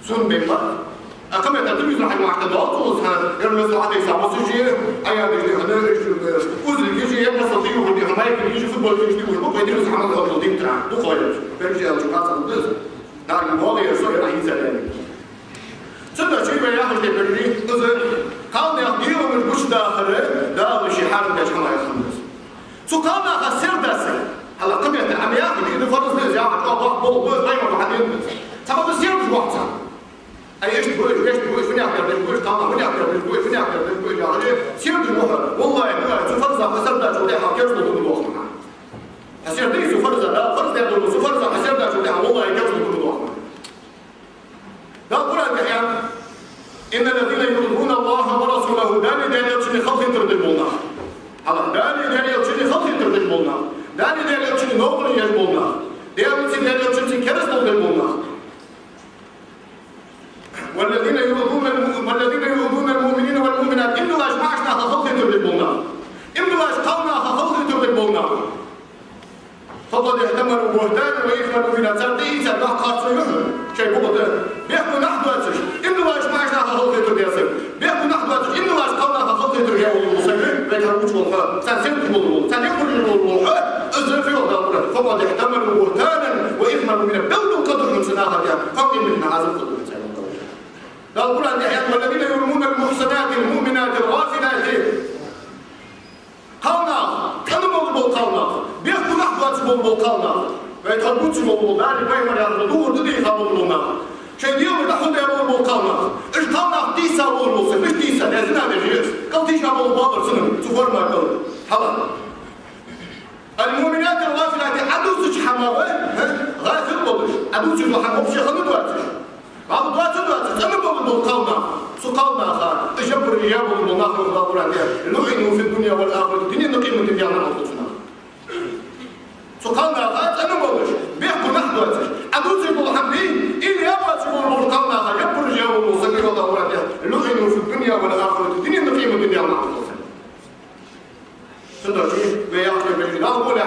سون بيبر كما تدرس على المعتقدات وصار يرمز على يسمى سجيه ايام اللي هنا وزن يجي يبقى صديق واللي هناك يجي فوتبول يجي ويبقى يدرس على الخطوط تاع دو خايف برجع الجماعه الدرس نعم الموضوع يصير راح يزال تبدا شيء ياخذ تبري وزن كان يدير من مش داخل داخل شي حال باش ما يخلص سو كان خسر درس هلا قبل عم ياخذ اذا فرض يا واحد بول دائما بعدين تبغى تصير بوقت أي إيش تقول فيني أكثر تقول طبعا فيني أكثر تقول فيني أكثر تقول يعني سير المخر والله يا سفرزة خسرت جودها كيف تقول الوقت معه حسير دي سفرزة لا فرز يقول سفرزة خسرت جودها والله كيف تقول الوقت معه لا القرآن يعني إن الذين يؤذون الله ورسوله داني يبشني خلق ترد المولى هلا داني يبشني خلق ترد المولى داني يبشني نوبل يجمولنا داني يبشني كرس ترد المولى والذين يؤذون المؤمنين والمؤمنات إنه أجمعنا خلق تربنا إنه أشقونا خلق تربنا فقد احتملوا بهتانا وإثما من أتردي سبح قاصرهم شيء بقدر بيحكوا نحن أتش إنه أجمعنا خلق تربنا بيحكوا نحن أتش إنه أشقونا خلق تربنا والمسلمين بيتروج والله سنسيب الموضوع سنقول الموضوع أزل في وضع فقد احتملوا بهتانا وإثما من الدولة قدر من سناها فقد من عزم قدر لا القرآن يحيى والذين يرمون المحصنات المؤمنات الغافلات قونا كانوا قونا بياخذوا لحظة قونا فيتربطوا بالله بينما يردوا ضد يخبرونا شيء اليوم تاخذ يا قونا ايش قونا تيسا ونص مش تيسا لازم نجلس قال تيسا بالبادر سنه تفور ما قال حاضر المؤمنات الغافلات عدوس حماوه غافل بولش عدوس حماوه شي خلودوات بعض دوات أنا بقول قونا سقونا خان تجبر الرجال والمناخ والضرورات لعنوا في الدنيا والآخرة الدنيا نقيم الدنيا على أنفسنا سقونا خان أنا بقولش بيحكوا نحن دواتش أدوس يقول حمدي إلي أبغى تقول قونا خان يجبر الرجال والضرورات لعنوا في الدنيا والآخرة الدنيا نقيم الدنيا على أنفسنا تدرجي ويأخذ بالجنة أقول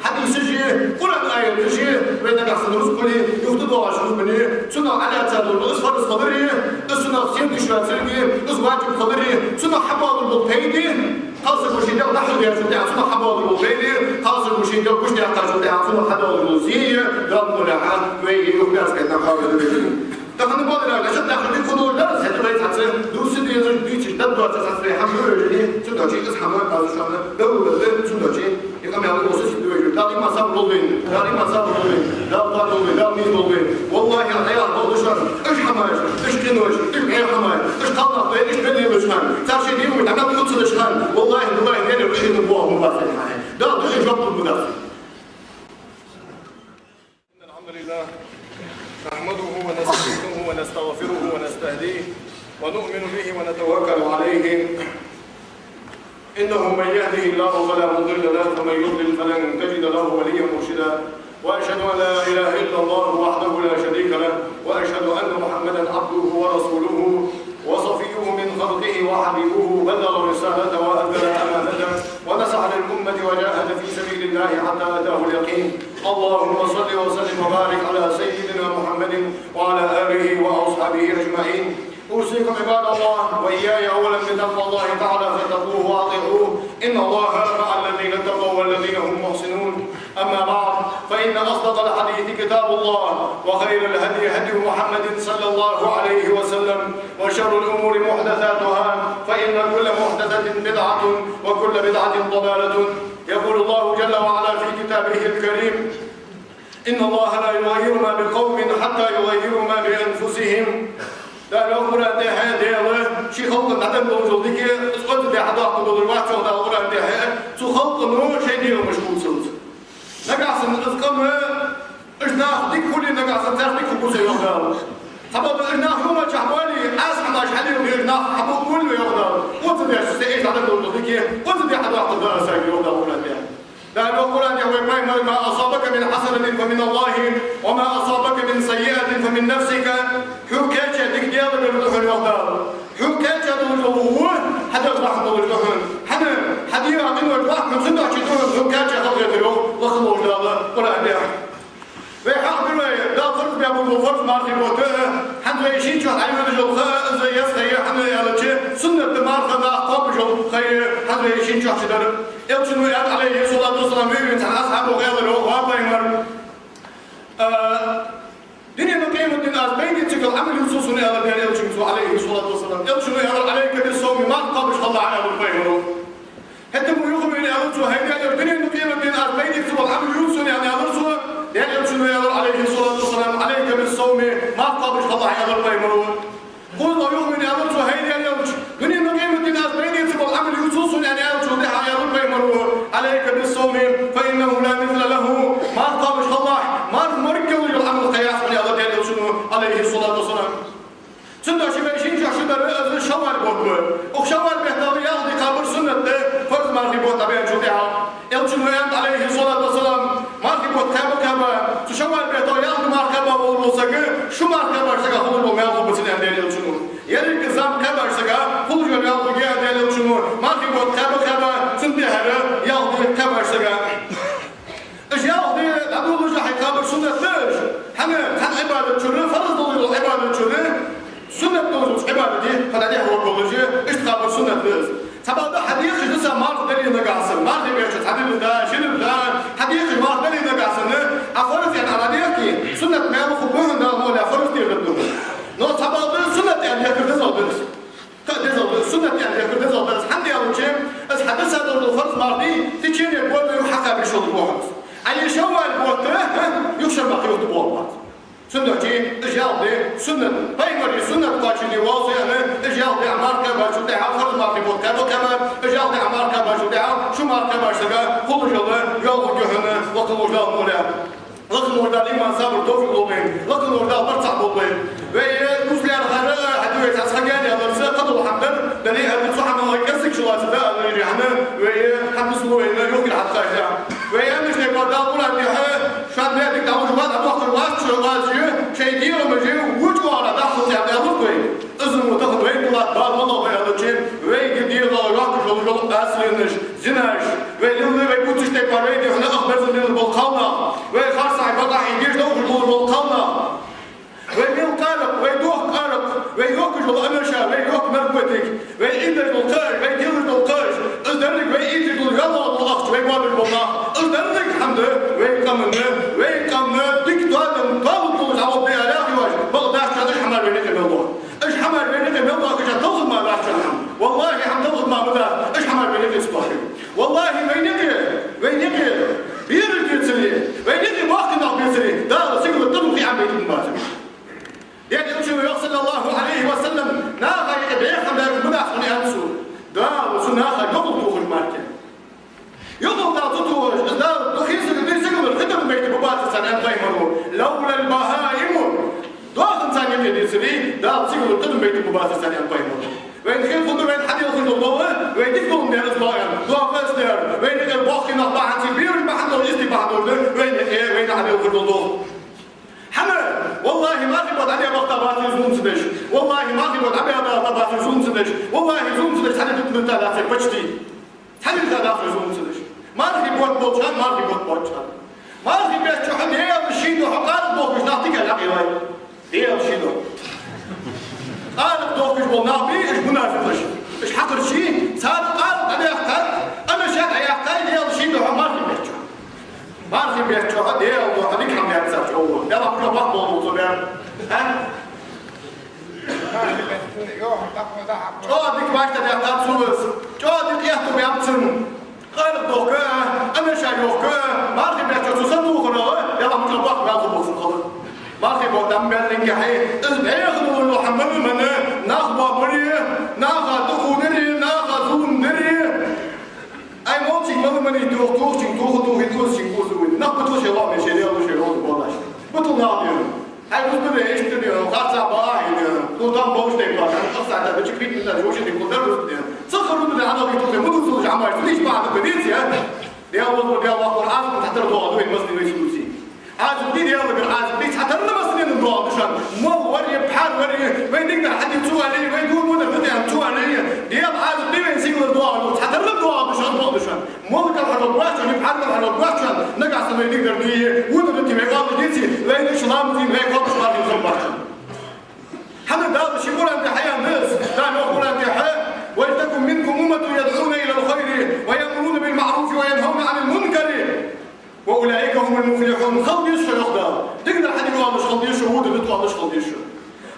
حديث شيء قرآن آية شيء وإذا كان رزقني يفتدوا عشان بني سنة على تادل إصفر صدري سنة سير دشوا سرقي إزواج صدري سنة حباب البطيدي قاصر مشيدة ونحن يا جدع سنة حباب البطيدي قاصر مشيدة وش يا جدع سنة حباب الوزية ضرب ملعب ويجوا ناس كنا قاعدين بالجنة تاخذ بالك لا شد داخل الخضور لا هذا ما يتحسن دوس دي دي تبدا تحسن حمل جدي تدوجي اسحما قال شو دولة تدوجي يقام يعمل وصف دوجي لا ما صار لوبين لا ما صار لوبين لا قال لوبين لا مين لوبين والله يا عيال بعض شهر ايش حماش ايش كنوش ايش حماش ايش قطع ايش بني مشان صار شيء ديهم يتعمل يوصل شحال والله هنا وشي نبوه مباشر ده دوجي جاب المدافع الحمد لله نحمده ونستعينه ونستغفره ونستهديه ونؤمن به ونتوكل عليه إنه من يهده الله فلا مضل له ومن يضلل فلن تجد له وليا مرشدا وأشهد أن لا إله إلا الله وحده لا شريك له وأشهد أن محمدا عبده ورسوله وصفيه من خلقه وحبيبه بلغ الرسالة وأدى أمانته ونصح للأمة وجاهد في سبيل الله حتى أتاه اليقين اللهم صل وسلم وبارك على سيدنا محمد وعلى آله وأصحابه أجمعين أوصيكم عباد الله وإياي أولا بتقوى الله تعالى فاتقوه وأطيعوه إن الله مع الذين اتقوا والذين هم محسنون. أما بعد فإن أصدق الحديث كتاب الله وخير الهدي هدي محمد صلى الله عليه وسلم وشر الأمور محدثاتها فإن كل محدثة بدعة وكل بدعة ضلالة. يقول الله جل وعلا في كتابه الكريم إن الله لا يغير ما بقوم حتى يغيروا ما بأنفسهم. لا نقول أن هذا شيء خلق عدم وجود ذيك قلت ده حدا قدر الواحد وده أقول أن ده سو خلق نور شيء دينه مشغول صوت نقعس نذكر إجنا ديك كل نقعس نتاخ ديك كوزي يغدر سبب إجنا يوم الجحوالي أسمع ما شحني وإجنا حبوا كل يغدر قلت ده سيئة عدم وجود ذيك قلت ده حدا قدر أساق يغدر أقول أن ده لا نقول أن يوم ما أصابك من حسنة فمن الله وما أصابك من سيئة فمن نفسك حكاية ديك ديال بالروح الوغدار حكاية الوجوه حدا راح نوجهن حنا حديرة من الواحد من صدق شيء حكاية خلقت له وخلوا جلاله ولا أدري ويحق بالوي لا فرق بين أبو فرق مارك بوته حنا يشين شو عليه الجو زي يسخي حنا على شيء سنة مارك ذا قاب جو خير حنا يشين شو حشدر يلشنو يد عليه صلى الله عليه وسلم من أصحابه غير له وابيمر دنيا نقيم الدين أربعين تقول عمل يوسف على دين يلشنو عليه الصلاة والسلام يلشنو يد عليك بالصوم ما قابش الله على البيمر هتمو يخبر إلى أرجو هيدا الدنيا نقيم الدين أربعين تقول عمل يوسف يعني أرجو يلشنو يد عليه الصلاة والسلام عليك بالصوم ما قابش الله على البيمر قل ويؤمن يا أرجو هيدا يلشنو دنيا نقيم الدين أربعين تقول عمل يوسف يعني أرجو ده يا البيمر عليك بالصوم فإنه لا مثل له ما قابش الله ما مركب العمل قياس عليه الصلاة والسلام. سنة شبيشين شاشدر شوال بوتلو. وشوال بهتاوي ياخذ قبر سنة فرض ماركي بوت تبعين شو تعال. يلشنو يند عليه الصلاة والسلام ماركي بوت كابا شوال بهتاوي ياخذ ماركبا والوسقة شو ماركبا سجى خلوا ما ياخذ بس عندي يلشنو. يريك زام كبر سجى خلوا جو ياخذ جاء يلشنو ماركي بوت كابا سنة هذا ياخذ كبر سجى. إيش ياخذ أقول له جاي كبر سنة ليش؟ حنا عبادة شنو فرض الله عبادة شنو سنة دوز عبادة فهذا هو الكولوجي اشتغل سنة دوز تبغى حديث جلسة مارك دليل نقاسم مارك بيجي حديث ده شنو ده حديث مارك دليل نقاسم أفرض يعني على ديكي سنة ما يخبون ده هو لا فرض يردون نو تبغى سنة يعني يكرد زودس كده زودس سنة يعني يكرد زودس حد يقول شيء بس حدث هذا الفرض ماركي تيجي يقول يحقق بشغل واحد أي شوال بوته يكسر بقية البوابات سنة إجابة سنة بيمري سنة قاتشني واضح إجابة عمار كبار شو تعال فرض ماركي بوت كبار إجابة عمار كبار شو تعال شو مار كبار سجى خذ جله يلا جهنم وقت وجال مولا وقت وجال إيمان صبر توفيق بولين وقت وجال برتع بولين ويوصل على هذا حدوية أسحاجان يا درس قدر حمد دليل هذا صح ما يكسك شو هذا ده اللي يحنا ويحمس له إنه يوكل حتى يجا ويامش نقدر نقول أن شاد بيتك داوش بعد أتوقع الواحد شو غازي شيء ديره مجيء وجوه على داخل يعني أقول إذن متأخذ وين طلع بعد ما ضاع هذا الشيء وين كدير ضاع راح شغل أصلينش زناش وين اللي بيكون تشتكي باريدي إحنا أخبار زين البلقانة وين خاصة عبارة عن يجيش دوش البلقانة وين يلقارب وين دوح قارب وين يوكش الأمرشة وين يوك مرقوتك وين إيدر القار وين دير القار إذن وين إيدر يلا الأخت وين قابل بالله إذن الحمد وين كمنا وين كمنا دكتور طاول عوض بيها لا يواج بغداد إيش حمل بينك بالله إيش حمل بينك بالله كذا تأخذ ما راح تنام والله عم تأخذ ما بدأ إيش حمل بينك إصباحي والله وينك بيرك يتسلي وينك واقف ناق بيتسلي ده سيقول الطب في عم بيت المباشر يعني يمشي صلى الله عليه وسلم ناقة يبيعها من المدافع لأنسو ده وسناقة يقول توخ الماركة يقول ده تطوش ده تخيص اللي سيقول الخدم بيت ببات سنة غيمرو لولا البهائم ضاغن ثاني يدي سري ده سيقول الخدم بيت ببات سنة غيمرو وين خيل خدوا وين حد يخرج الضوء وين يدخلون من الصلاة ضاغن سنر وين الباقي نقطع عن سبير البحث والإستي بعض وين حد يخرج الضوء حمد والله ما في وضع عليها مقطبات زوم سدش والله ما في وضع عليها مقطبات زوم سدش والله زوم سدش حد يكون ثلاثة بجتي حد ثلاثة زوم سدش ما في بوتشان ما في بوتشان ما في بيت شو حد هي الشيء ده قال ضوء مش نعطيك الحقيقة هي الشيء ده قال ضوء توقش بالنابي إيش منافقش إيش حقر شيء صار قال أنا أختار أنا شاد أختار ديال شيء ده ما في بيتشو ما في بيتشو ديال وهذيك هم يعرف شو يلا كل واحد موضوع ها ديك واحدة أختار سوس ديك يحتوي يبتسم قال الدوكا أنا شايوكا ما في بيتشو تصدقوا خلاص يلا كل واحد ياخذ خلاص ما في بودام بيلين كحي إخذوا محمد من ناخذ مريه ناخذ دخولري ناخذ زونري أي موتي من توخ ناخذ توشي الله مشي ليه وشي روز بولاش بتناضيون هاي بس إيش تديون قاطع باين قدام بوش تبغى أصلا هذا بتشوفين إلا جوش اللي قدام صخروا من العضلة يطلع منو صوج عمار ليش بعد بديتيا يا الله قرآن تحت الضوء وين مسلم يسوسي عازم دي يلا بالعازم دي حتى لما مسلم الضوء مشان مو وري بحال وري وين يقدر حد يتسوى عليه وين يقول مو ده يتسوى عليه ديال عازم دي وين يسيق الضوء حتى لما الضوء مشان مو كان على الواش اللي بحال على الواش نقع سما يقدر دي وده انت ما قال ديتي وين شلام دي ما قال شلام يزبط حنا دار شي يقول انت حياه الناس لا نقول انت حياه ولتكن منكم أمة يدعون إلى الخير ويأمرون بالمعروف وينهون عن المنكر وأولئك هم المفلحون خلط يشهر يخدار تقدر حد يقول مش خلط يشهر هو اللي بيطلع مش خلط يشهر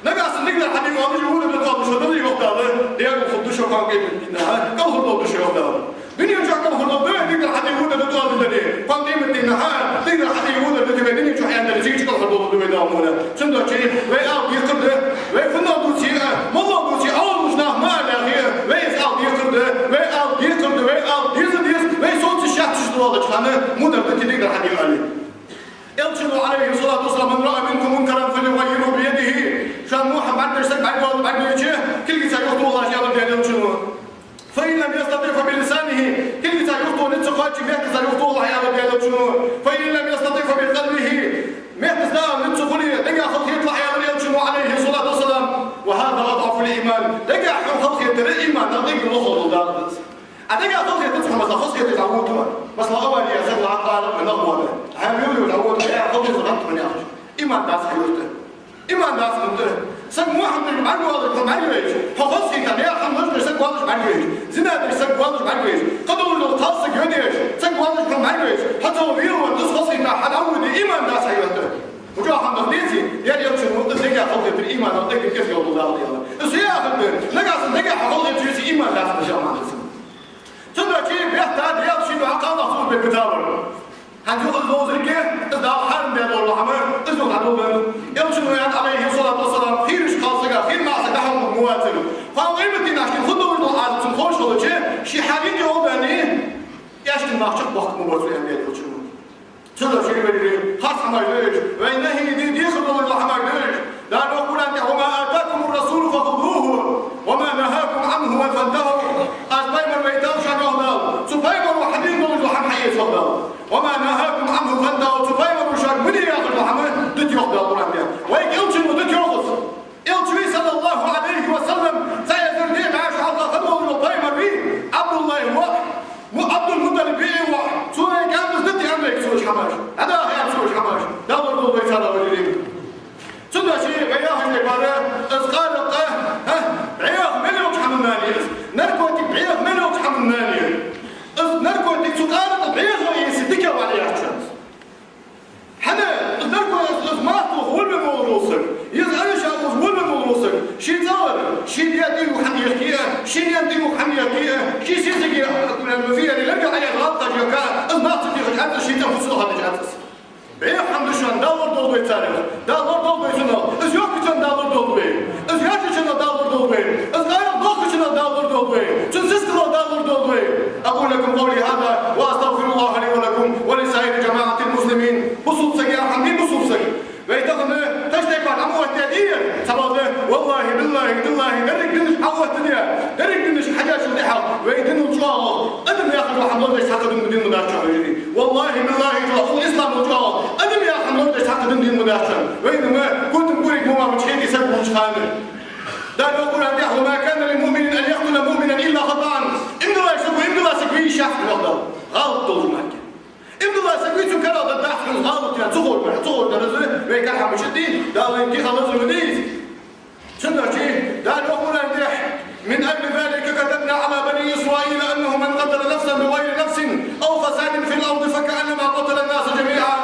نقص نقدر حد يقول مش هو اللي بيطلع مش هو اللي يخدار ديالو خلط يشهر كان قيمة دينها كم خلط يشهر يخدار من يرجع كم خلط تقدر حد يقول اللي بيطلع بالدنيا كان قيمة دينها تقدر حد يقول اللي بيطلع بالدنيا شو حيانا اللي تيجي كم خلط بالدنيا مولا شنو شيء ويقال يقدر ويفنى دوتي والله دوتي أول مش ناه ما له غير ويقال يقدر ويقال صوت الشعب تشتغل خانه مو ده تقدر حد يقول يرسل عليه الصلاة والسلام من رأى منكم منكرا فليغيره بيده شان موحى بعد درسك بعد يجيه كل قصة يخطو الله شيئا بدي أدوشنو فإن لم يستطيع فبلسانه كل قصة يخطو نتسقاط بيت قصة يخطو الله شيئا بدي أدوشنو فإن لم يستطيع فبقلبه مهد سلام نتسقلي لقى خلق يطلع يا بدي أدوشنو عليه الصلاة والسلام وهذا أضعف الإيمان لقى خلق يطلع الإيمان نضيق الأخر ودارت أدقى خلق يتسحب مثلا خلق يتعودها بس لا أول يا سيد العقال من أقوى حامل الأول يا خلق يتغطى من يخرج إيمان داس حيوته إيمان داس منته سك محمد بعد واضح بعد ويش حفظ كتاب يا خمس سك واضح بعد ويش زنا سك واضح بعد ويش قدر له خاص يديش سك واضح بعد ويش حتى هو بيرو النص خاص كتاب حد عود إيمان داس حيوته وجا محمد ديتي يا اليوم شنو تلقى خلق في الإيمان تلقى كيف يقول الله يلا السياق لقى حفظ يجلس إيمان داس مجمع تدركين بيحتاج يمشي بعقل مفروض بالكتاب هنشوف الزوجية إذا حرم بيدور الحمر إذن عدوبا يمشي ويان عليه الصلاة والسلام خير إشخاصك خير مع سدحهم مواتر فقيمة ديناش خذوا من العالم تنخوش هو شيء حالين يوباني يشكل ناقشك وقت مبارزة أميال يوتشون تدركين بدري خاص حمر ليش وإنه دي خذوا من الحمر ليش لا نقول أن وما آتاكم الرسول فخذوه وما نهاكم عنه فانتهوا أسبايمر ويتاو شاقوه سبايمر وحدين نوجه حم حيث وقدام وما نهاكم عنه فانتهوا سبايمر وشاق مني ياخذ محمد دت ياخذ القرآن ويك إلتشن ودت ياخذ إلتشوي صلى الله عليه وسلم سيزر دي معاش الله خدوه من الطايمر بي عبد الله عبد المطلب بي سوى كامل دت يعملك سوى حماش هذا هي سوى حماش لا برضو بيتالا وليلين سنة شيء عياه اللي بره اسقال عياه ملوك حملناني نركوتك بعياه ملوك حملناني نركوتك سقال بعياه يسدك وعليه عشان حنا نركوتك ماتو هو الموروثك يزعل شافوس هو الموروثك شي زار شي ديادي وحميكيه شي يدي وحميكيه شي سيسكي ما فيها اللي لقى عليه غلطه جاكا ما تدي حتى شي تنفسوا هذا جاتس بيه حمدشان داور دولبي تاريخ داور دولبي شنو از يوكيشان داور دولبي از ياشيشان داور دولبي از غير دوخشان داور دولبي تنسسكلو داور دولبي اقول لكم قولي هذا واستغفر الله لي ولكم ولسائر جماعه المسلمين بصوصك يا حمدي بصوصك ويتقن تشتكي عن اموات تادير سبب والله بالله درك دنش حوت الدنيا درك دنش حاجات شديحه ويدن وجاو ادم يا اخي محمد ليش حق الدين مدافع والله بالله الاسلام وجاو ادم يا اخي محمد ليش حق الدين مدافع وينما كنت نقول ما بتشهد يسب وجهانه ده يقول ان وما كان للمؤمن ان يقتل مؤمنا الا خطا ان الله يسوي ان الله سكوي شاف غلط دولمك إن الله سكويتو كلا ضد أحسن غلط يعني تصور درجة ويكان حمشتي ده وينكي خلص وديس شنو شيء ده نقول أن من أجل ذلك كتبنا على بني إسرائيل أنه من قتل نفسا بغير نفس أو فساد في الأرض فكأنما قتل الناس جميعا.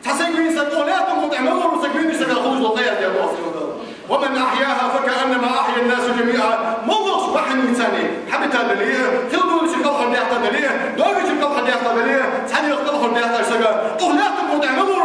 تسجبينسك ولا تموت عمره وسجبينسك أخوز وطيات يا أبو ومن أحياها فكأنما أحيا الناس جميعا. موضوع صباح الإنساني حبت هذا ليه تقول شكل حد يحتاج ليه دوغي شكل حد يحتاج ليه تحدي يختل حد يحتاج سجا ولا تموت عمره